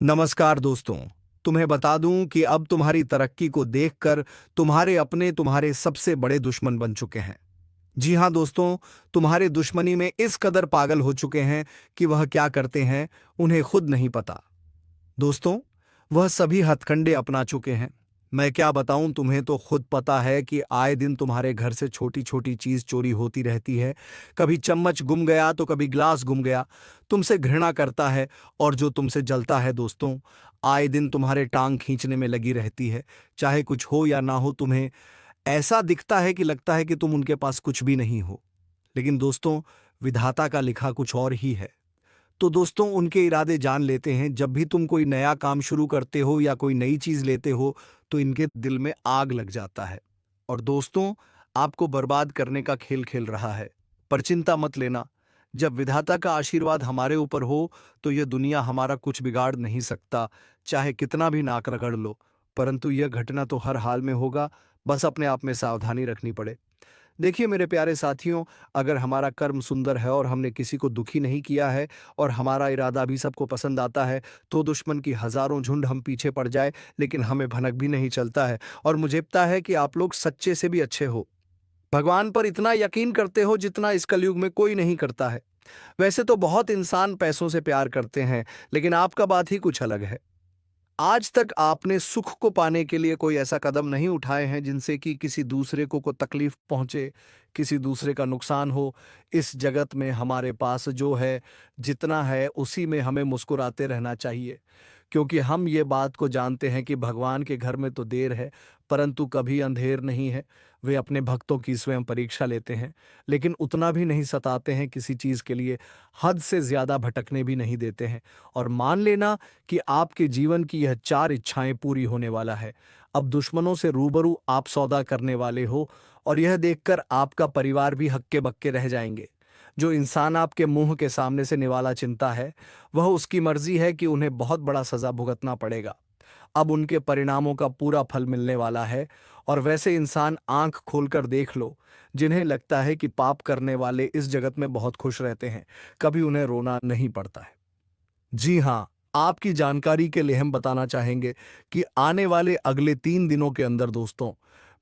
नमस्कार दोस्तों। तुम्हें बता दूं कि अब तुम्हारी तरक्की को देखकर तुम्हारे अपने तुम्हारे सबसे बड़े दुश्मन बन चुके हैं। जी हां दोस्तों, तुम्हारे दुश्मनी में इस कदर पागल हो चुके हैं कि वह क्या करते हैं उन्हें खुद नहीं पता। दोस्तों, वह सभी हथकंडे अपना चुके हैं। मैं क्या बताऊं, तुम्हें तो खुद पता है कि आए दिन तुम्हारे घर से छोटी छोटी चीज चोरी होती रहती है। कभी चम्मच गुम गया तो कभी ग्लास गुम गया। तुमसे घृणा करता है और जो तुमसे जलता है दोस्तों, आए दिन तुम्हारे टांग खींचने में लगी रहती है। चाहे कुछ हो या ना हो, तुम्हें ऐसा दिखता है कि लगता है कि तुम उनके पास कुछ भी नहीं हो। लेकिन दोस्तों, विधाता का लिखा कुछ और ही है। तो दोस्तों, उनके इरादे जान लेते हैं। जब भी तुम कोई नया काम शुरू करते हो या कोई नई चीज लेते हो तो इनके दिल में आग लग जाता है और दोस्तों, आपको बर्बाद करने का खेल खेल रहा है। पर चिंता मत लेना, जब विधाता का आशीर्वाद हमारे ऊपर हो तो यह दुनिया हमारा कुछ बिगाड़ नहीं सकता, चाहे कितना भी नाक रगड़ लो। परंतु यह घटना तो हर हाल में होगा, बस अपने आप में सावधानी रखनी पड़े। देखिए मेरे प्यारे साथियों, अगर हमारा कर्म सुंदर है और हमने किसी को दुखी नहीं किया है और हमारा इरादा भी सबको पसंद आता है, तो दुश्मन की हजारों झुंड हम पीछे पड़ जाए लेकिन हमें भनक भी नहीं चलता है। और मुझे पता है कि आप लोग सच्चे से भी अच्छे हो, भगवान पर इतना यकीन करते हो जितना इस कलयुग में कोई नहीं करता है। वैसे तो बहुत इंसान पैसों से प्यार करते हैं, लेकिन आपका बात ही कुछ अलग है। आज तक आपने सुख को पाने के लिए कोई ऐसा कदम नहीं उठाए हैं जिनसे कि किसी दूसरे को तकलीफ पहुंचे, किसी दूसरे का नुकसान हो। इस जगत में हमारे पास जो है, जितना है उसी में हमें मुस्कुराते रहना चाहिए, क्योंकि हम ये बात को जानते हैं कि भगवान के घर में तो देर है परंतु कभी अंधेर नहीं है। वे अपने भक्तों की स्वयं परीक्षा लेते हैं, लेकिन उतना भी नहीं सताते हैं किसी चीज़ के लिए, हद से ज़्यादा भटकने भी नहीं देते हैं। और मान लेना कि आपके जीवन की यह चार इच्छाएं पूरी होने वाला है। अब दुश्मनों से रूबरू आप सौदा करने वाले हो और यह देखकर आपका परिवार भी हक्के बक्के रह जाएंगे। जो इंसान आपके मुंह के सामने से निवाला चिंता है, वह उसकी मर्जी है कि उन्हें बहुत बड़ा सजा भुगतना पड़ेगा। अब उनके परिणामों का पूरा फल मिलने वाला है। और वैसे इंसान आंख खोलकर देख लो, जिन्हें लगता है कि पाप करने वाले इस जगत में बहुत खुश रहते हैं, कभी उन्हें रोना नहीं पड़ता है। जी हाँ, आपकी जानकारी के लिए हम बताना चाहेंगे कि आने वाले अगले 3 दिनों के अंदर दोस्तों,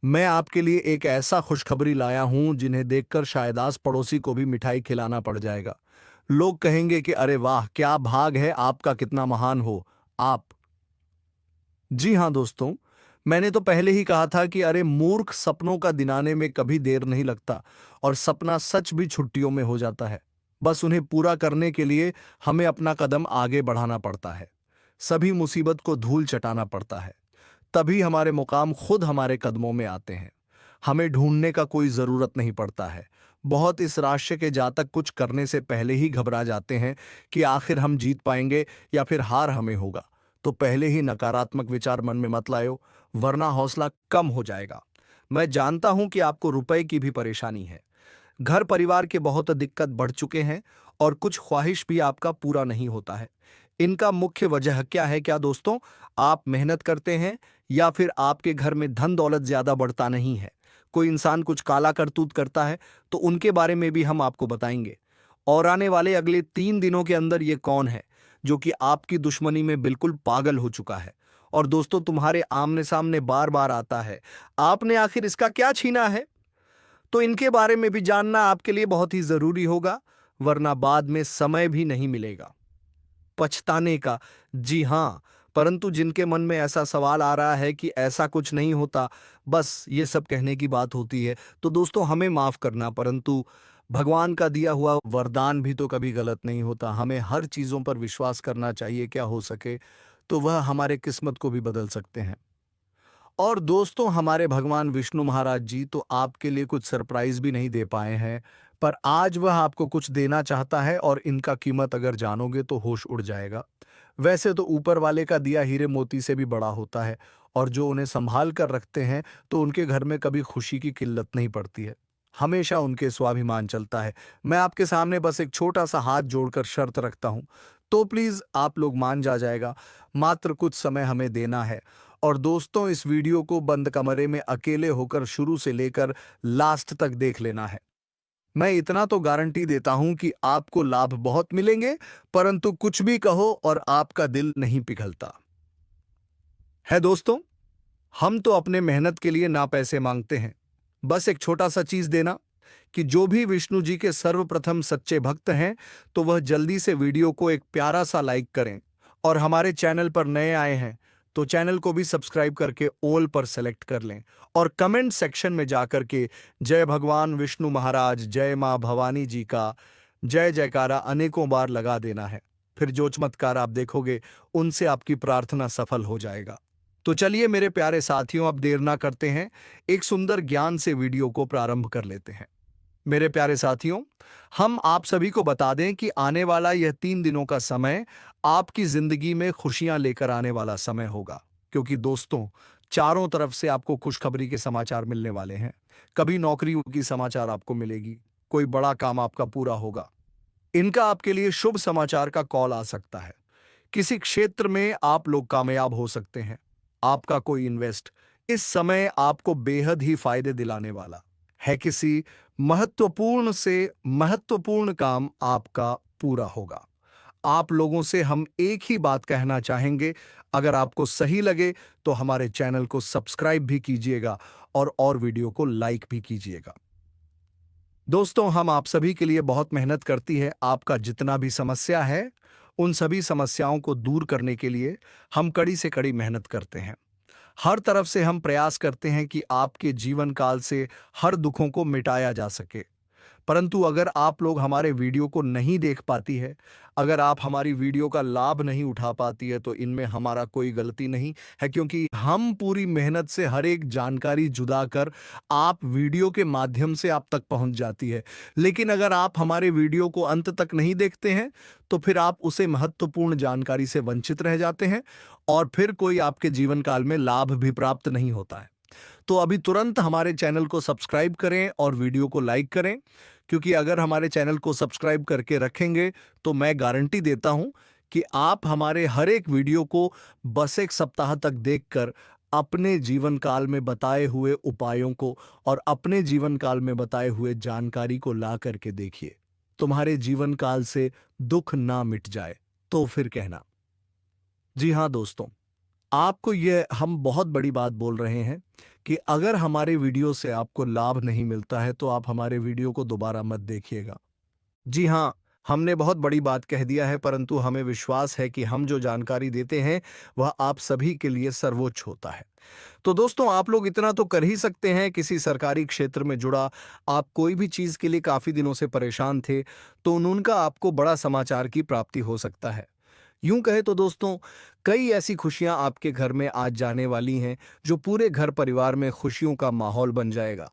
मैं आपके लिए एक ऐसा खुशखबरी लाया हूं जिन्हें देखकर शायद आस पड़ोसी को भी मिठाई खिलाना पड़ जाएगा। लोग कहेंगे कि अरे वाह, क्या भाग है आपका, कितना महान हो आप। जी हाँ दोस्तों, मैंने तो पहले ही कहा था कि अरे मूर्ख, सपनों का दिनाने में कभी देर नहीं लगता और सपना सच भी छुट्टियों में हो जाता है। बस उन्हें पूरा करने के लिए हमें अपना कदम आगे बढ़ाना पड़ता है, सभी मुसीबत को धूल चटाना पड़ता है, तभी हमारे मुकाम खुद हमारे कदमों में आते हैं। हमें ढूंढने का कोई जरूरत नहीं पड़ता है। बहुत इस राशि के जातक कुछ करने से पहले ही घबरा जाते हैं कि आखिर हम जीत पाएंगे या फिर हार हमें होगा। तो पहले ही नकारात्मक विचार मन में मत लायो, वरना हौसला कम हो जाएगा। मैं जानता हूं कि आपको रुपए की भी परेशानी है, घर परिवार के बहुत दिक्कत बढ़ चुके हैं और कुछ ख्वाहिश भी आपका पूरा नहीं होता है। इनका मुख्य वजह क्या है क्या दोस्तों? आप मेहनत करते हैं या फिर आपके घर में धन दौलत ज्यादा बढ़ता नहीं है? कोई इंसान कुछ काला करतूत करता है तो उनके बारे में भी हम आपको बताएंगे। और आने वाले अगले 3 दिनों के अंदर ये कौन है जो कि आपकी दुश्मनी में बिल्कुल पागल हो चुका है और दोस्तों तुम्हारे आमने सामने बार बार आता है? आपने आखिर इसका क्या छीना है? तो इनके बारे में भी जानना आपके लिए बहुत ही जरूरी होगा, वरना बाद में समय भी नहीं मिलेगा पछताने का। जी हाँ, परंतु जिनके मन में ऐसा सवाल आ रहा है कि ऐसा कुछ नहीं होता, बस ये सब कहने की बात होती है, तो दोस्तों हमें माफ करना, परंतु भगवान का दिया हुआ वरदान भी तो कभी गलत नहीं होता। हमें हर चीजों पर विश्वास करना चाहिए, क्या हो सके तो वह हमारे किस्मत को भी बदल सकते हैं। और दोस्तों, हमारे भगवान विष्णु महाराज जी तो आपके लिए कुछ सरप्राइज भी नहीं दे पाए हैं, पर आज वह आपको कुछ देना चाहता है और इनका कीमत अगर जानोगे तो होश उड़ जाएगा। वैसे तो ऊपर वाले का दिया हीरे मोती से भी बड़ा होता है और जो उन्हें संभाल कर रखते हैं तो उनके घर में कभी खुशी की किल्लत नहीं पड़ती है, हमेशा उनके स्वाभिमान चलता है। मैं आपके सामने बस एक छोटा सा हाथ जोड़कर शर्त रखता हूं, तो प्लीज आप लोग मान जाएगा। मात्र कुछ समय हमें देना है। और दोस्तों, इस वीडियो को बंद कमरे में अकेले होकर शुरू से लेकर लास्ट तक देख लेना है। मैं इतना तो गारंटी देता हूं कि आपको लाभ बहुत मिलेंगे, परंतु कुछ भी कहो और आपका दिल नहीं पिघलता है। दोस्तों, हम तो अपने मेहनत के लिए ना पैसे मांगते हैं, बस एक छोटा सा चीज देना कि जो भी विष्णु जी के सर्वप्रथम सच्चे भक्त हैं तो वह जल्दी से वीडियो को एक प्यारा सा लाइक करें, और हमारे चैनल पर नए आए हैं तो चैनल को भी सब्सक्राइब करके ऑल पर सेलेक्ट कर लें, और कमेंट सेक्शन में जाकर के जय भगवान विष्णु महाराज, जय मां भवानी जी का जय जयकारा अनेकों बार लगा देना है। फिर जो चमत्कार आप देखोगे उनसे आपकी प्रार्थना सफल हो जाएगा। तो चलिए मेरे प्यारे साथियों, अब देर ना करते हैं, एक सुंदर ज्ञान से वीडियो को प्रारंभ कर लेते हैं। मेरे प्यारे साथियों, हम आप सभी को बता दें कि आने वाला यह 3 दिनों का समय आपकी जिंदगी में खुशियां लेकर आने वाला समय होगा, क्योंकि दोस्तों, चारों तरफ से आपको खुशखबरी के समाचार मिलने वाले हैं। कभी नौकरी की समाचार आपको मिलेगी, कोई बड़ा काम आपका पूरा होगा, इनका आपके लिए शुभ समाचार का कॉल आ सकता है। किसी क्षेत्र में आप लोग कामयाब हो सकते हैं। आपका कोई इन्वेस्ट इस समय आपको बेहद ही फायदे दिलाने वाला है। किसी महत्वपूर्ण से महत्वपूर्ण काम आपका पूरा होगा। आप लोगों से हम एक ही बात कहना चाहेंगे, अगर आपको सही लगे तो हमारे चैनल को सब्सक्राइब भी कीजिएगा और वीडियो को लाइक भी कीजिएगा। दोस्तों, हम आप सभी के लिए बहुत मेहनत करती है। आपका जितना भी समस्या है, उन सभी समस्याओं को दूर करने के लिए हम कड़ी से कड़ी मेहनत करते हैं। हर तरफ से हम प्रयास करते हैं कि आपके जीवन काल से हर दुखों को मिटाया जा सके। परंतु अगर आप लोग हमारे वीडियो को नहीं देख पाती है, अगर आप हमारी वीडियो का लाभ नहीं उठा पाती है, तो इनमें हमारा कोई गलती नहीं है, क्योंकि हम पूरी मेहनत से हर एक जानकारी जुदा कर आप वीडियो के माध्यम से आप तक पहुंच जाती है। लेकिन अगर आप हमारे वीडियो को अंत तक नहीं देखते हैं तो फिर आप उसे महत्वपूर्ण जानकारी से वंचित रह जाते हैं, और फिर कोई आपके जीवन काल में लाभ भी प्राप्त नहीं होता है। तो अभी तुरंत हमारे चैनल को सब्सक्राइब करें और वीडियो को लाइक करें, क्योंकि अगर हमारे चैनल को सब्सक्राइब करके रखेंगे तो मैं गारंटी देता हूं कि आप हमारे हर एक वीडियो को बस एक सप्ताह तक देखकर अपने जीवन काल में बताए हुए उपायों को और अपने जीवन काल में बताए हुए जानकारी को ला करके देखिए। तुम्हारे जीवन काल से दुख ना मिट जाए तो फिर कहना। जी हाँ दोस्तों, आपको ये हम बहुत बड़ी बात बोल रहे हैं कि अगर हमारे वीडियो से आपको लाभ नहीं मिलता है तो आप हमारे वीडियो को दोबारा मत देखिएगा। जी हाँ, हमने बहुत बड़ी बात कह दिया है, परंतु हमें विश्वास है कि हम जो जानकारी देते हैं वह आप सभी के लिए सर्वोच्च होता है। तो दोस्तों, आप लोग इतना तो कर ही सकते हैं, किसी सरकारी क्षेत्र में जुड़ा आप कोई भी चीज के लिए काफी दिनों से परेशान थे तो उनका आपको बड़ा समाचार की प्राप्ति हो सकता है। यूं कहे तो दोस्तों, कई ऐसी खुशियां आपके घर में आज जाने वाली हैं जो पूरे घर परिवार में खुशियों का माहौल बन जाएगा।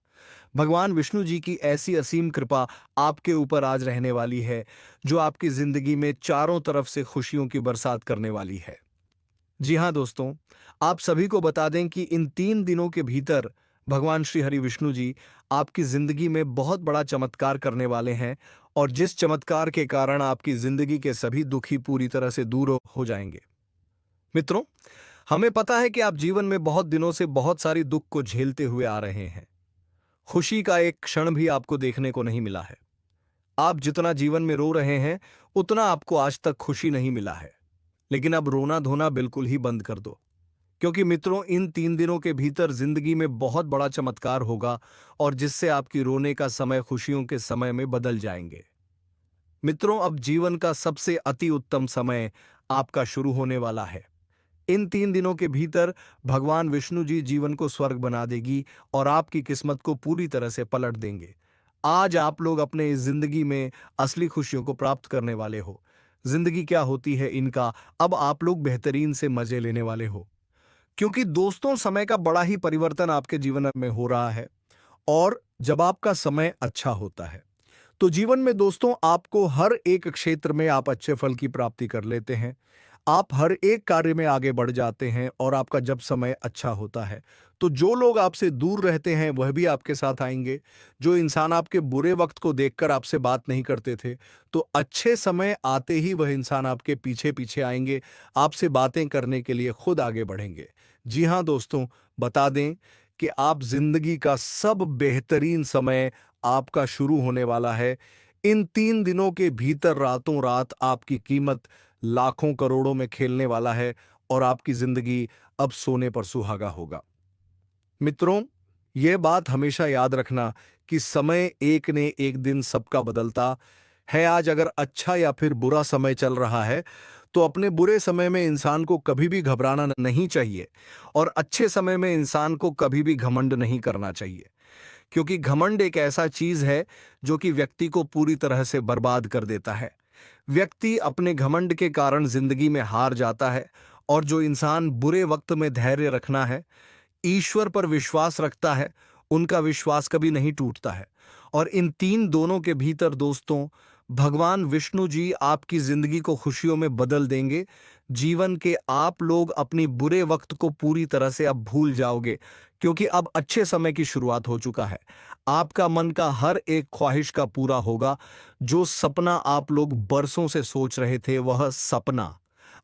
भगवान विष्णु जी की ऐसी असीम कृपा आपके ऊपर आज रहने वाली है जो आपकी जिंदगी में चारों तरफ से खुशियों की बरसात करने वाली है। जी हाँ दोस्तों, आप सभी को बता दें कि इन 3 दिनों के भीतर भगवान श्री हरि विष्णु जी आपकी जिंदगी में बहुत बड़ा चमत्कार करने वाले हैं, और जिस चमत्कार के कारण आपकी जिंदगी के सभी दुखी पूरी तरह से दूर हो जाएंगे। मित्रों, हमें पता है कि आप जीवन में बहुत दिनों से बहुत सारी दुख को झेलते हुए आ रहे हैं। खुशी का एक क्षण भी आपको देखने को नहीं मिला है। आप जितना जीवन में रो रहे हैं उतना आपको आज तक खुशी नहीं मिला है। लेकिन अब रोना धोना बिल्कुल ही बंद कर दो, क्योंकि मित्रों, इन 3 दिनों के भीतर जिंदगी में बहुत बड़ा चमत्कार होगा, और जिससे आपकी रोने का समय खुशियों के समय में बदल जाएंगे। मित्रों, अब जीवन का सबसे अति उत्तम समय आपका शुरू होने वाला है। इन 3 दिनों के भीतर भगवान विष्णु जी जीवन को स्वर्ग बना देगी और आपकी किस्मत को पूरी तरह से पलट देंगे। आज आप लोग अपने इस जिंदगी में असली खुशियों को प्राप्त करने वाले हो। जिंदगी क्या होती है इनका अब आप लोग बेहतरीन से मजे लेने वाले हो, क्योंकि दोस्तों, समय का बड़ा ही परिवर्तन आपके जीवन में हो रहा है। और जब आपका समय अच्छा होता है तो जीवन में दोस्तों आपको हर एक क्षेत्र में आप अच्छे फल की प्राप्ति कर लेते हैं। आप हर एक कार्य में आगे बढ़ जाते हैं, और आपका जब समय अच्छा होता है तो जो लोग आपसे दूर रहते हैं वह भी आपके साथ आएंगे। जो इंसान आपके बुरे वक्त को देखकर आपसे बात नहीं करते थे, तो अच्छे समय आते ही वह इंसान आपके पीछे पीछे आएंगे, आपसे बातें करने के लिए खुद आगे बढ़ेंगे। जी हाँ दोस्तों, बता दें कि आप जिंदगी का सब बेहतरीन समय आपका शुरू होने वाला है। इन 3 दिनों के भीतर रातों रात आपकी कीमत लाखों करोड़ों में खेलने वाला है और आपकी जिंदगी अब सोने पर सुहागा होगा। मित्रों, यह बात हमेशा याद रखना कि समय एक ने एक दिन सबका बदलता है। आज अगर अच्छा या फिर बुरा समय चल रहा है तो अपने बुरे समय में इंसान को कभी भी घबराना नहीं चाहिए और अच्छे समय में इंसान को कभी भी घमंड नहीं करना चाहिए, क्योंकि घमंड एक ऐसा चीज है जो कि व्यक्ति को पूरी तरह से बर्बाद कर देता है। व्यक्ति अपने घमंड के कारण जिंदगी में हार जाता है और जो इंसान बुरे वक्त में धैर्य रखना है, ईश्वर पर विश्वास रखता है, उनका विश्वास कभी नहीं टूटता है। और इन तीन दोनों के भीतर दोस्तों, भगवान विष्णु जी आपकी जिंदगी को खुशियों में बदल देंगे। जीवन के आप लोग अपनी बुरे वक्त को पूरी तरह से अब भूल जाओगे, क्योंकि अब अच्छे समय की शुरुआत हो चुका है। आपका मन का हर एक ख्वाहिश का पूरा होगा। जो सपना आप लोग बरसों से सोच रहे थे, वह सपना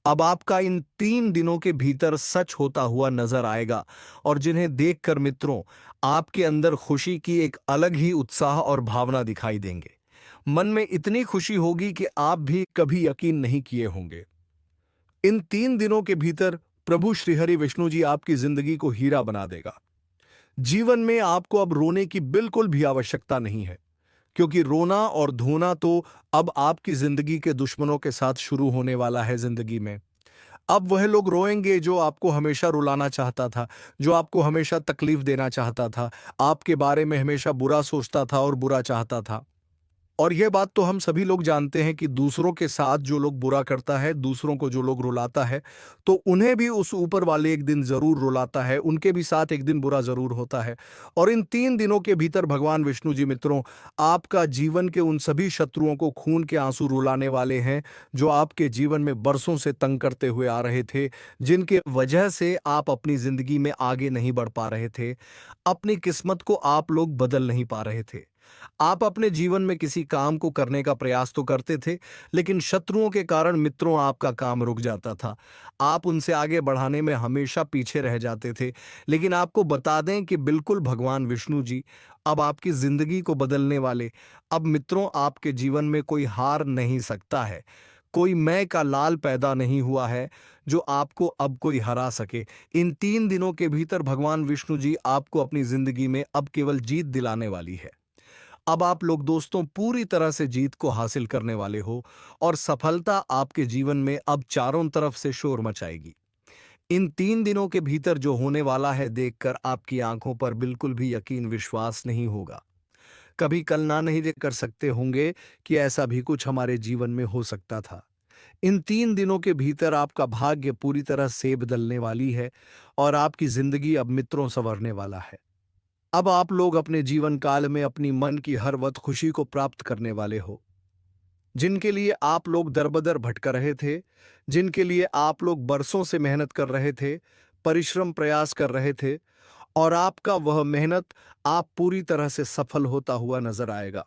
अब आपका इन 3 दिनों के भीतर सच होता हुआ नजर आएगा। और जिन्हें देखकर मित्रों, आपके अंदर खुशी की एक अलग ही उत्साह और भावना दिखाई देंगे। मन में इतनी खुशी होगी कि आप भी कभी यकीन नहीं किए होंगे। इन 3 दिनों के भीतर प्रभु श्रीहरि विष्णु जी आपकी जिंदगी को हीरा बना देगा। जीवन में आपको अब रोने की बिल्कुल भी आवश्यकता नहीं है, क्योंकि रोना और धोना तो अब आपकी जिंदगी के दुश्मनों के साथ शुरू होने वाला है। जिंदगी में अब वह लोग रोएंगे जो आपको हमेशा रुलाना चाहता था, जो आपको हमेशा तकलीफ देना चाहता था, आपके बारे में हमेशा बुरा सोचता था और बुरा चाहता था। और यह बात तो हम सभी लोग जानते हैं कि दूसरों के साथ जो लोग बुरा करता है, दूसरों को जो लोग रुलाता है, तो उन्हें भी उस ऊपर वाले एक दिन जरूर रुलाता है, उनके भी साथ एक दिन बुरा जरूर होता है। और इन 3 दिनों के भीतर भगवान विष्णु जी मित्रों, आपका जीवन के उन सभी शत्रुओं को खून के आंसू रुलाने वाले हैं जो आपके जीवन में बरसों से तंग करते हुए आ रहे थे, जिनके वजह से आप अपनी जिंदगी में आगे नहीं बढ़ पा रहे थे। अपनी किस्मत को आप लोग बदल नहीं पा रहे थे। आप अपने जीवन में किसी काम को करने का प्रयास तो करते थे, लेकिन शत्रुओं के कारण मित्रों आपका काम रुक जाता था। आप उनसे आगे बढ़ाने में हमेशा पीछे रह जाते थे। लेकिन आपको बता दें कि बिल्कुल भगवान विष्णु जी अब आपकी जिंदगी को बदलने वाले। अब मित्रों, आपके जीवन में कोई हार नहीं सकता है। कोई मैं का लाल पैदा नहीं हुआ है जो आपको अब कोई हरा सके। इन 3 दिनों के भीतर भगवान विष्णु जी आपको अपनी जिंदगी में अब केवल जीत दिलाने वाली है। अब आप लोग दोस्तों पूरी तरह से जीत को हासिल करने वाले हो और सफलता आपके जीवन में अब चारों तरफ से शोर मचाएगी। इन 3 दिनों के भीतर जो होने वाला है देखकर आपकी आंखों पर बिल्कुल भी यकीन विश्वास नहीं होगा। कभी कल्पना नहीं कर सकते होंगे कि ऐसा भी कुछ हमारे जीवन में हो सकता था। इन 3 दिनों के भीतर आपका भाग्य पूरी तरह से बदलने वाली है और आपकी जिंदगी अब मित्रों संवरने वाला है। अब आप लोग अपने जीवन काल में अपनी मन की हर वक्त खुशी को प्राप्त करने वाले हो। जिनके लिए आप लोग दरबदर भटक रहे थे, जिनके लिए आप लोग बरसों से मेहनत कर रहे थे, परिश्रम प्रयास कर रहे थे, और आपका वह मेहनत आप पूरी तरह से सफल होता हुआ नजर आएगा।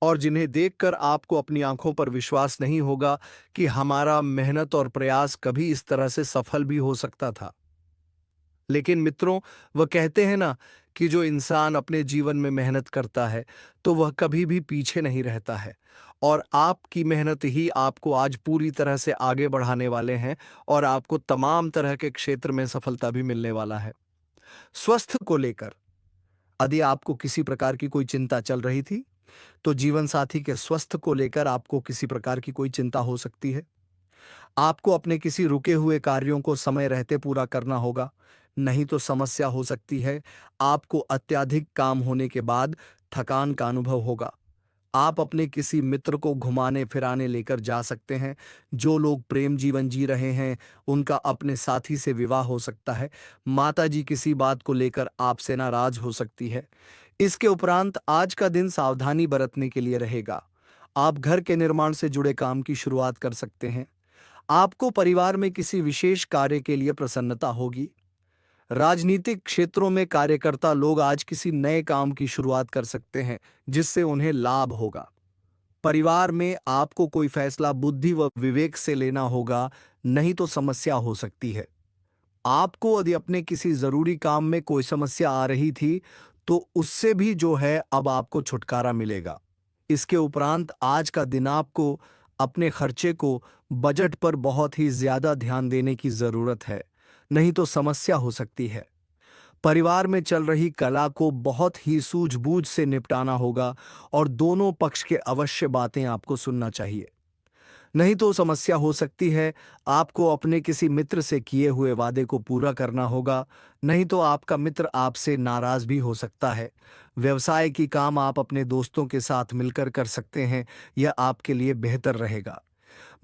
और जिन्हें देखकर आपको अपनी आंखों पर विश्वास नहीं होगा कि हमारा मेहनत और प्रयास कभी इस तरह से सफल भी हो सकता था। लेकिन मित्रों, वह कहते हैं ना कि जो इंसान अपने जीवन में मेहनत करता है तो वह कभी भी पीछे नहीं रहता है। और आपकी मेहनत ही आपको आज पूरी तरह से आगे बढ़ाने वाले हैं और आपको तमाम तरह के क्षेत्र में सफलता भी मिलने वाला है। स्वास्थ्य को लेकर यदि आपको किसी प्रकार की कोई चिंता चल रही थी, तो जीवन साथी के स्वास्थ्य को लेकर आपको किसी प्रकार की कोई चिंता हो सकती है। आपको अपने किसी रुके हुए कार्यों को समय रहते पूरा करना होगा, नहीं तो समस्या हो सकती है। आपको अत्यधिक काम होने के बाद थकान का अनुभव होगा। आप अपने किसी मित्र को घुमाने फिराने लेकर जा सकते हैं। जो लोग प्रेम जीवन जी रहे हैं, उनका अपने साथी से विवाह हो सकता है। माताजी किसी बात को लेकर आपसे नाराज हो सकती है। इसके उपरांत आज का दिन सावधानी बरतने के लिए रहेगा। आप घर के निर्माण से जुड़े काम की शुरुआत कर सकते हैं। आपको परिवार में किसी विशेष कार्य के लिए प्रसन्नता होगी। राजनीतिक क्षेत्रों में कार्यकर्ता लोग आज किसी नए काम की शुरुआत कर सकते हैं जिससे उन्हें लाभ होगा। परिवार में आपको कोई फैसला बुद्धि व विवेक से लेना होगा, नहीं तो समस्या हो सकती है। आपको यदि अपने किसी जरूरी काम में कोई समस्या आ रही थी, तो उससे भी जो है अब आपको छुटकारा मिलेगा। इसके उपरांत आज का दिन आपको अपने खर्चे को बजट पर बहुत ही ज्यादा ध्यान देने की जरूरत है, नहीं तो समस्या हो सकती है। परिवार में चल रही कला को बहुत ही सूझबूझ से निपटाना होगा और दोनों पक्ष के अवश्य बातें आपको सुनना चाहिए, नहीं तो समस्या हो सकती है। आपको अपने किसी मित्र से किए हुए वादे को पूरा करना होगा, नहीं तो आपका मित्र आपसे नाराज भी हो सकता है। व्यवसाय की काम आप अपने दोस्तों के साथ मिलकर कर सकते हैं, यह आपके लिए बेहतर रहेगा।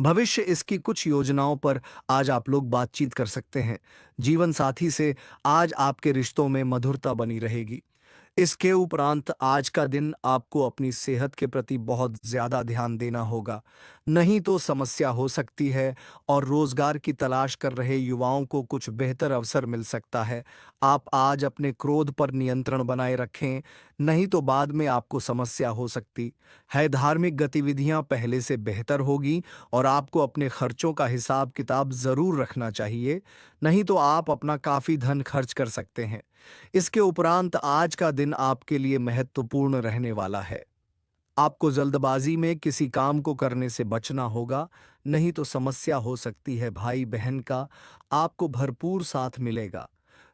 भविष्य इसकी कुछ योजनाओं पर आज आप लोग बातचीत कर सकते हैं। जीवन साथी से आज आपके रिश्तों में मधुरता बनी रहेगी। इसके उपरांत आज का दिन आपको अपनी सेहत के प्रति बहुत ज्यादा ध्यान देना होगा, नहीं तो समस्या हो सकती है और रोजगार की तलाश कर रहे युवाओं को कुछ बेहतर अवसर मिल सकता है। आप आज अपने क्रोध पर नियंत्रण बनाए रखें, नहीं तो बाद में आपको समस्या हो सकती है। धार्मिक गतिविधियां पहले से बेहतर होगी और आपको अपने खर्चों का हिसाब किताब जरूर रखना चाहिए, नहीं तो आप अपना काफी धन खर्च कर सकते हैं। इसके उपरांत आज का दिन आपके लिए महत्वपूर्ण रहने वाला है। आपको जल्दबाजी में किसी काम को करने से बचना होगा, नहीं तो समस्या हो सकती है। भाई बहन का आपको भरपूर साथ मिलेगा।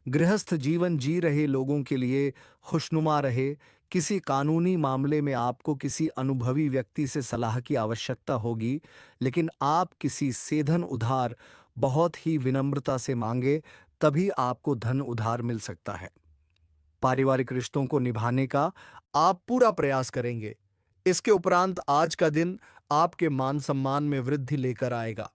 गृहस्थ जीवन जी रहे लोगों के लिए खुशनुमा रहे। किसी कानूनी मामले में आपको किसी अनुभवी व्यक्ति से सलाह की आवश्यकता होगी, लेकिन आप किसी से धन उधार बहुत ही विनम्रता से मांगे, तभी आपको धन उधार मिल सकता है। पारिवारिक रिश्तों को निभाने का आप पूरा प्रयास करेंगे। इसके उपरांत आज का दिन आपके मान सम्मान में वृद्धि लेकर आएगा।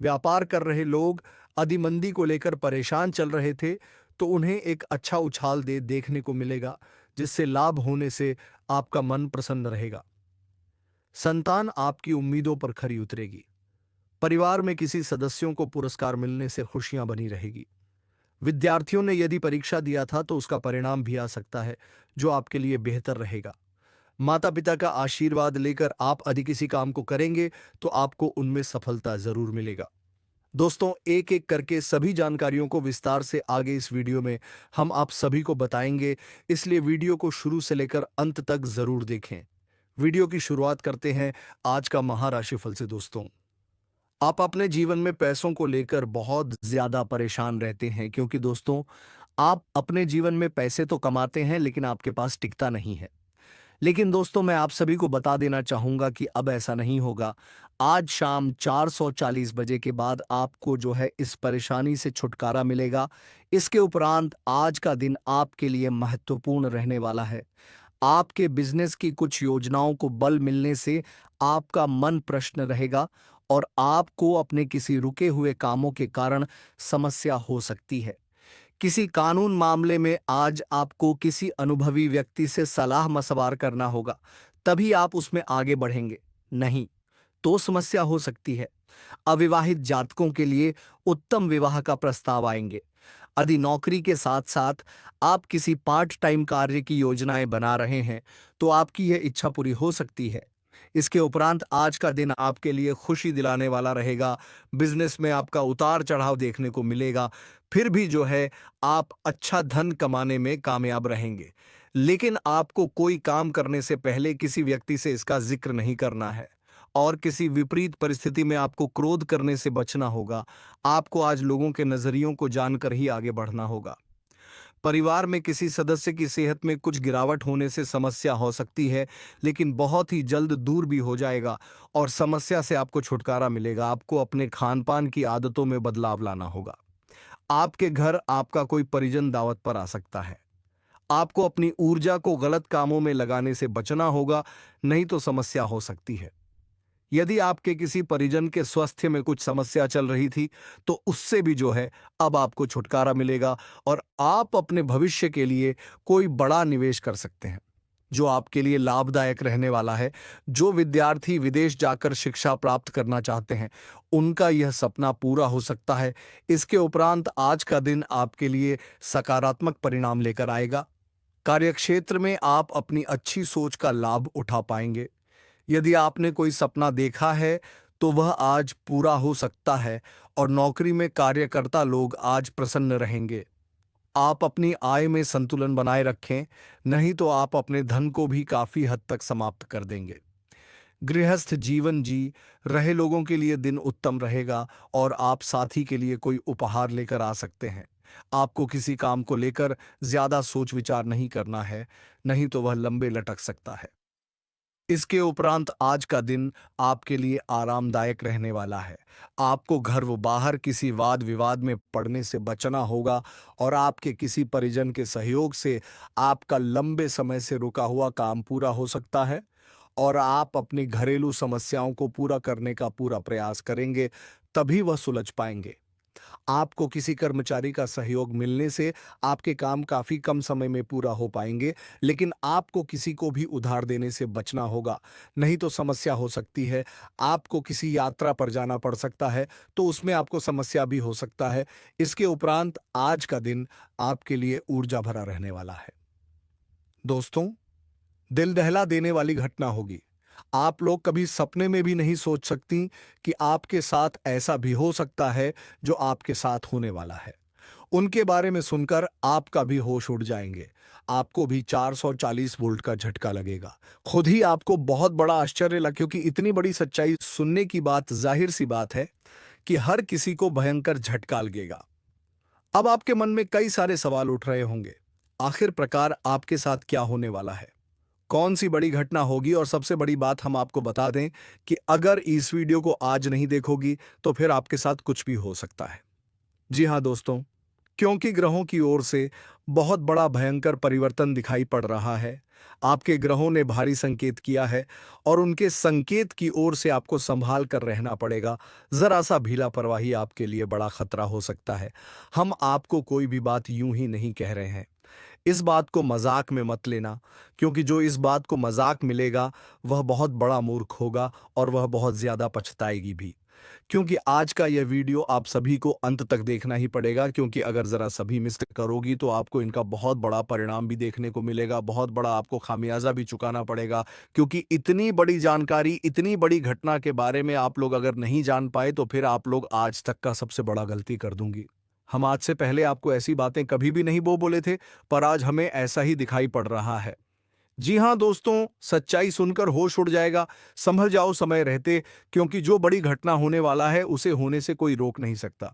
व्यापार कर रहे लोग अधिमंदी को लेकर परेशान चल रहे थे, तो उन्हें एक अच्छा उछाल देखने को मिलेगा, जिससे लाभ होने से आपका मन प्रसन्न रहेगा। संतान आपकी उम्मीदों पर खरी उतरेगी। परिवार में किसी सदस्यों को पुरस्कार मिलने से खुशियां बनी रहेगी। विद्यार्थियों ने यदि परीक्षा दिया था तो उसका परिणाम भी आ सकता है, जो आपके लिए बेहतर रहेगा। माता पिता का आशीर्वाद लेकर आप यदि किसी काम को करेंगे तो आपको उनमें सफलता जरूर मिलेगा। दोस्तों, एक एक करके सभी जानकारियों को विस्तार से आगे इस वीडियो में हम आप सभी को बताएंगे, इसलिए वीडियो को शुरू से लेकर अंत तक जरूर देखें। वीडियो की शुरुआत करते हैं आज का महाराशिफल से। दोस्तों, आप अपने जीवन में पैसों को लेकर बहुत ज्यादा परेशान रहते हैं, क्योंकि दोस्तों आप अपने जीवन में पैसे तो कमाते हैं लेकिन आपके पास टिकता नहीं है। लेकिन दोस्तों, मैं आप सभी को बता देना चाहूंगा कि अब ऐसा नहीं होगा। आज शाम 4:40 बजे के बाद आपको जो है इस परेशानी से छुटकारा मिलेगा। इसके उपरांत आज का दिन आपके लिए महत्वपूर्ण रहने वाला है। आपके बिजनेस की कुछ योजनाओं को बल मिलने से आपका मन प्रसन्न रहेगा और आपको अपने किसी रुके हुए कामों के कारण समस्या हो सकती है। किसी कानून मामले में आज आपको किसी अनुभवी व्यक्ति से सलाह मशवरा करना होगा, तभी आप उसमें आगे बढ़ेंगे, नहीं तो समस्या हो सकती है। अविवाहित जातकों के लिए उत्तम विवाह का प्रस्ताव आएंगे। यदि नौकरी के साथ साथ आप किसी पार्ट टाइम कार्य की योजनाएं बना रहे हैं तो आपकी यह इच्छा पूरी हो सकती है। इसके उपरांत आज का दिन आपके लिए खुशी दिलाने वाला रहेगा। बिजनेस में आपका उतार चढ़ाव देखने को मिलेगा, फिर भी जो है आप अच्छा धन कमाने में कामयाब रहेंगे। लेकिन आपको कोई काम करने से पहले किसी व्यक्ति से इसका जिक्र नहीं करना है और किसी विपरीत परिस्थिति में आपको क्रोध करने से बचना होगा। आपको आज लोगों के नजरियों को जानकर ही आगे बढ़ना होगा। परिवार में किसी सदस्य की सेहत में कुछ गिरावट होने से समस्या हो सकती है, लेकिन बहुत ही जल्द दूर भी हो जाएगा और समस्या से आपको छुटकारा मिलेगा। आपको अपने खान पान की आदतों में बदलाव लाना होगा। आपके घर आपका कोई परिजन दावत पर आ सकता है। आपको अपनी ऊर्जा को गलत कामों में लगाने से बचना होगा, नहीं तो समस्या हो सकती है। यदि आपके किसी परिजन के स्वास्थ्य में कुछ समस्या चल रही थी तो उससे भी जो है अब आपको छुटकारा मिलेगा और आप अपने भविष्य के लिए कोई बड़ा निवेश कर सकते हैं, जो आपके लिए लाभदायक रहने वाला है। जो विद्यार्थी विदेश जाकर शिक्षा प्राप्त करना चाहते हैं, उनका यह सपना पूरा हो सकता है। इसके उपरांत आज का दिन आपके लिए सकारात्मक परिणाम लेकर आएगा। कार्यक्षेत्र में आप अपनी अच्छी सोच का लाभ उठा पाएंगे। यदि आपने कोई सपना देखा है तो वह आज पूरा हो सकता है और नौकरी में कार्यकर्ता लोग आज प्रसन्न रहेंगे। आप अपनी आय में संतुलन बनाए रखें, नहीं तो आप अपने धन को भी काफी हद तक समाप्त कर देंगे। गृहस्थ जीवन जी रहे लोगों के लिए दिन उत्तम रहेगा और आप साथी के लिए कोई उपहार लेकर आ सकते हैं। आपको किसी काम को लेकर ज्यादा सोच विचार नहीं करना है, नहीं तो वह लंबे लटक सकता है। इसके उपरांत आज का दिन आपके लिए आरामदायक रहने वाला है। आपको घर व बाहर किसी वाद विवाद में पड़ने से बचना होगा और आपके किसी परिजन के सहयोग से आपका लंबे समय से रुका हुआ काम पूरा हो सकता है और आप अपनी घरेलू समस्याओं को पूरा करने का पूरा प्रयास करेंगे, तभी वह सुलझ पाएंगे। आपको किसी कर्मचारी का सहयोग मिलने से आपके काम काफी कम समय में पूरा हो पाएंगे, लेकिन आपको किसी को भी उधार देने से बचना होगा, नहीं तो समस्या हो सकती है। आपको किसी यात्रा पर जाना पड़ सकता है, तो उसमें आपको समस्या भी हो सकता है। इसके उपरांत आज का दिन आपके लिए ऊर्जा भरा रहने वाला है। दोस्तों, दिल दहला देने वाली घटना होगी। आप लोग कभी सपने में भी नहीं सोच सकती कि आपके साथ ऐसा भी हो सकता है जो आपके साथ होने वाला है। उनके बारे में सुनकर आपका भी होश उड़ जाएंगे। आपको भी 440 वोल्ट का झटका लगेगा। खुद ही आपको बहुत बड़ा आश्चर्य लग, क्योंकि इतनी बड़ी सच्चाई सुनने की बात जाहिर सी बात है कि हर किसी को भयंकर झटका लगेगा। अब आपके मन में कई सारे सवाल उठ रहे होंगे। आखिर प्रकार आपके साथ क्या होने वाला है? कौन सी बड़ी घटना होगी? और सबसे बड़ी बात हम आपको बता दें कि अगर इस वीडियो को आज नहीं देखोगी तो फिर आपके साथ कुछ भी हो सकता है। जी हां दोस्तों, क्योंकि ग्रहों की ओर से बहुत बड़ा भयंकर परिवर्तन दिखाई पड़ रहा है। आपके ग्रहों ने भारी संकेत किया है और उनके संकेत की ओर से आपको संभाल कर रहना पड़ेगा। जरा सा भीला परवाही आपके लिए बड़ा खतरा हो सकता है। हम आपको कोई भी बात यूं ही नहीं कह रहे हैं। इस बात को मजाक में मत लेना, क्योंकि जो इस बात को मजाक मिलेगा वह बहुत बड़ा मूर्ख होगा और वह बहुत ज्यादा पछताएगी भी। क्योंकि आज का यह वीडियो आप सभी को अंत तक देखना ही पड़ेगा, क्योंकि अगर जरा सभी मिस करोगी तो आपको इनका बहुत बड़ा परिणाम भी देखने को मिलेगा, बहुत बड़ा आपको खामियाजा भी चुकाना पड़ेगा। क्योंकि इतनी बड़ी जानकारी, इतनी बड़ी घटना के बारे में आप लोग अगर नहीं जान पाए तो फिर आप लोग आज तक का सबसे बड़ा गलती कर दूंगी। हम आज से पहले आपको ऐसी बातें कभी भी नहीं बोले थे, पर आज हमें ऐसा ही दिखाई पड़ रहा है। जी हां दोस्तों, सच्चाई सुनकर होश उड़ जाएगा। संभल जाओ समय रहते, क्योंकि जो बड़ी घटना होने वाला है उसे होने से कोई रोक नहीं सकता।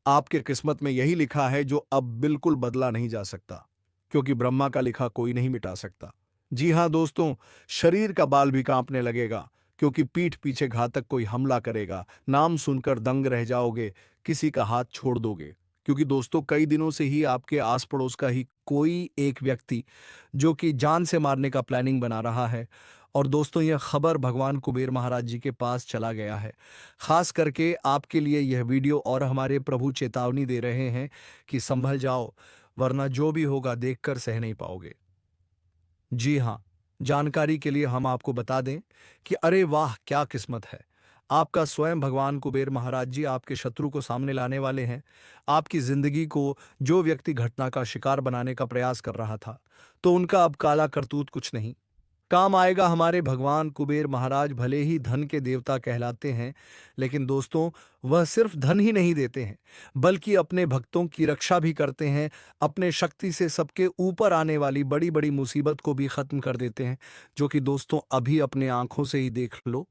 आपके किस्मत में यही लिखा है जो अब बिल्कुल बदला नहीं जा सकता, क्योंकि ब्रह्मा का लिखा कोई नहीं मिटा सकता। जी हां दोस्तों, शरीर का बाल भी कांपने लगेगा, क्योंकि पीठ पीछे घातक कोई हमला करेगा। नाम सुनकर दंग रह जाओगे, किसी का हाथ छोड़ दोगे, क्योंकि दोस्तों कई दिनों से ही आपके आस पड़ोस का ही कोई एक व्यक्ति जो कि जान से मारने का प्लानिंग बना रहा है। और दोस्तों, यह खबर भगवान कुबेर महाराज जी के पास चला गया है। खास करके आपके लिए यह वीडियो और हमारे प्रभु चेतावनी दे रहे हैं कि संभल जाओ, वरना जो भी होगा देखकर सह नहीं पाओगे। जी हाँ, जानकारी के लिए हम आपको बता दें कि अरे वाह क्या किस्मत है, आपका स्वयं भगवान कुबेर महाराज जी आपके शत्रु को सामने लाने वाले हैं। आपकी जिंदगी को जो व्यक्ति घटना का शिकार बनाने का प्रयास कर रहा था, तो उनका अब काला करतूत कुछ नहीं काम आएगा। हमारे भगवान कुबेर महाराज भले ही धन के देवता कहलाते हैं, लेकिन दोस्तों वह सिर्फ धन ही नहीं देते हैं, बल्कि अपने भक्तों की रक्षा भी करते हैं। अपने शक्ति से सबके ऊपर आने वाली बड़ी बड़ी मुसीबत को भी खत्म कर देते हैं, जो कि दोस्तों अभी अपने आंखों से ही देख लो।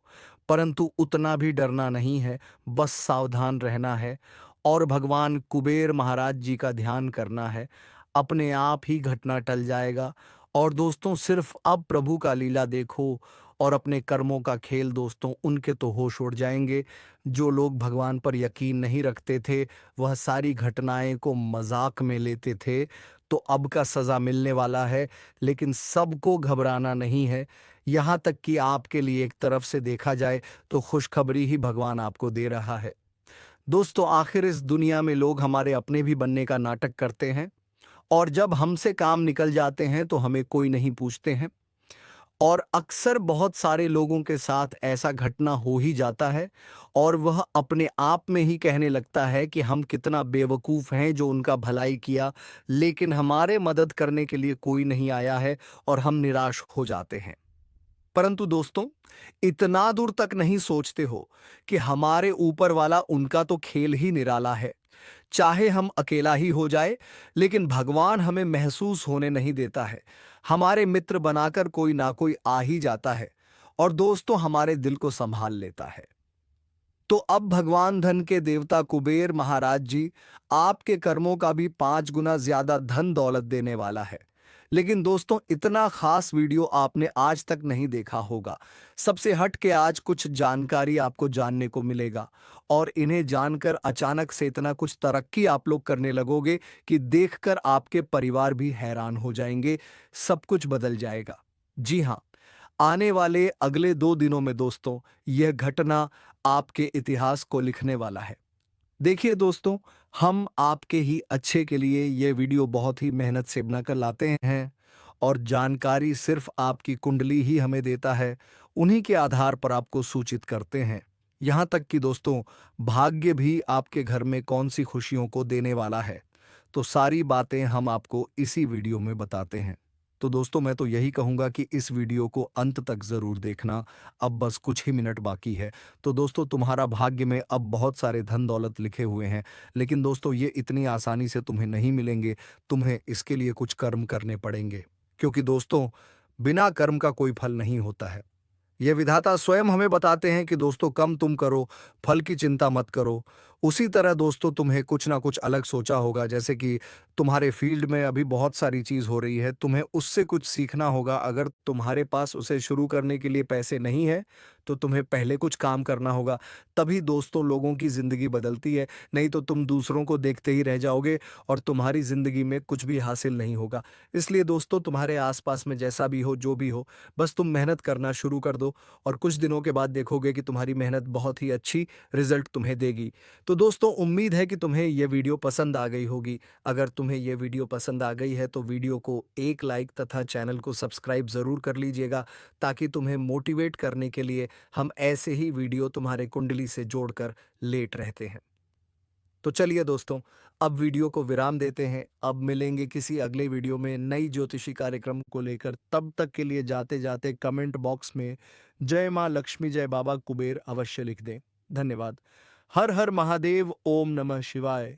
परंतु उतना भी डरना नहीं है, बस सावधान रहना है और भगवान कुबेर महाराज जी का ध्यान करना है। अपने आप ही घटना टल जाएगा। और दोस्तों सिर्फ अब प्रभु का लीला देखो और अपने कर्मों का खेल। दोस्तों उनके तो होश उड़ जाएंगे। जो लोग भगवान पर यकीन नहीं रखते थे, वह सारी घटनाएं को मजाक में लेते थे, तो अब का सजा मिलने वाला है। लेकिन सबको घबराना नहीं है। यहाँ तक कि आपके लिए एक तरफ से देखा जाए तो खुशखबरी ही भगवान आपको दे रहा है। दोस्तों आखिर इस दुनिया में लोग हमारे अपने भी बनने का नाटक करते हैं, और जब हमसे काम निकल जाते हैं तो हमें कोई नहीं पूछते हैं। और अक्सर बहुत सारे लोगों के साथ ऐसा घटना हो ही जाता है, और वह अपने आप में ही कहने लगता है कि हम कितना बेवकूफ़ हैं जो उनका भलाई किया, लेकिन हमारे मदद करने के लिए कोई नहीं आया है और हम निराश हो जाते हैं। परंतु दोस्तों इतना दूर तक नहीं सोचते हो कि हमारे ऊपर वाला, उनका तो खेल ही निराला है। चाहे हम अकेला ही हो जाए, लेकिन भगवान हमें महसूस होने नहीं देता है। हमारे मित्र बनाकर कोई ना कोई आ ही जाता है और दोस्तों हमारे दिल को संभाल लेता है। तो अब भगवान धन के देवता कुबेर महाराज जी आपके कर्मों का भी 5 गुना ज्यादा धन दौलत देने वाला है। लेकिन दोस्तों इतना खास वीडियो आपने आज तक नहीं देखा होगा। सबसे हट के आज कुछ जानकारी आपको जानने को मिलेगा और इन्हें जानकर अचानक से इतना कुछ तरक्की आप लोग करने लगोगे कि देखकर आपके परिवार भी हैरान हो जाएंगे। सब कुछ बदल जाएगा। जी हाँ, आने वाले अगले 2 दिनों में दोस्तों यह घटना आपके इतिहास को लिखने वाला है। देखिए दोस्तों, हम आपके ही अच्छे के लिए ये वीडियो बहुत ही मेहनत से बनाकर लाते हैं और जानकारी सिर्फ आपकी कुंडली ही हमें देता है। उन्हीं के आधार पर आपको सूचित करते हैं। यहाँ तक कि दोस्तों भाग्य भी आपके घर में कौन सी खुशियों को देने वाला है, तो सारी बातें हम आपको इसी वीडियो में बताते हैं। तो दोस्तों मैं तो यही कहूँगा कि इस वीडियो को अंत तक ज़रूर देखना। अब बस कुछ ही मिनट बाकी है। तो दोस्तों तुम्हारा भाग्य में अब बहुत सारे धन दौलत लिखे हुए हैं, लेकिन दोस्तों ये इतनी आसानी से तुम्हें नहीं मिलेंगे। तुम्हें इसके लिए कुछ कर्म करने पड़ेंगे, क्योंकि दोस्तों बिना कर्म का कोई फल नहीं होता है। ये विधाता स्वयं हमें बताते हैं कि दोस्तों कम तुम करो, फल की चिंता मत करो। उसी तरह दोस्तों तुम्हें कुछ ना कुछ अलग सोचा होगा, जैसे कि तुम्हारे फील्ड में अभी बहुत सारी चीज़ हो रही है, तुम्हें उससे कुछ सीखना होगा। अगर तुम्हारे पास उसे शुरू करने के लिए पैसे नहीं है, तो तुम्हें पहले कुछ काम करना होगा। तभी दोस्तों लोगों की ज़िंदगी बदलती है, नहीं तो तुम दूसरों को देखते ही रह जाओगे और तुम्हारी ज़िंदगी में कुछ भी हासिल नहीं होगा। इसलिए दोस्तों तुम्हारे आसपास में जैसा भी हो, जो भी हो, बस तुम मेहनत करना शुरू कर दो और कुछ दिनों के बाद देखोगे कि तुम्हारी मेहनत बहुत ही अच्छी रिजल्ट तुम्हें देगी। तो दोस्तों उम्मीद है कि तुम्हें ये वीडियो पसंद आ गई होगी। अगर तुम्हें ये वीडियो पसंद आ गई है तो वीडियो को एक लाइक तथा चैनल को सब्सक्राइब ज़रूर कर लीजिएगा, ताकि तुम्हें मोटिवेट करने के लिए हम ऐसे ही वीडियो तुम्हारे कुंडली से जोड़कर लेट रहते हैं। तो चलिए दोस्तों, अब वीडियो को विराम देते हैं। अब मिलेंगे किसी अगले वीडियो में नई ज्योतिषी कार्यक्रम को लेकर। तब तक के लिए जाते जाते कमेंट बॉक्स में जय माँ लक्ष्मी जय बाबा कुबेर अवश्य लिख दें। धन्यवाद। हर हर महादेव। ओम नमः शिवाय।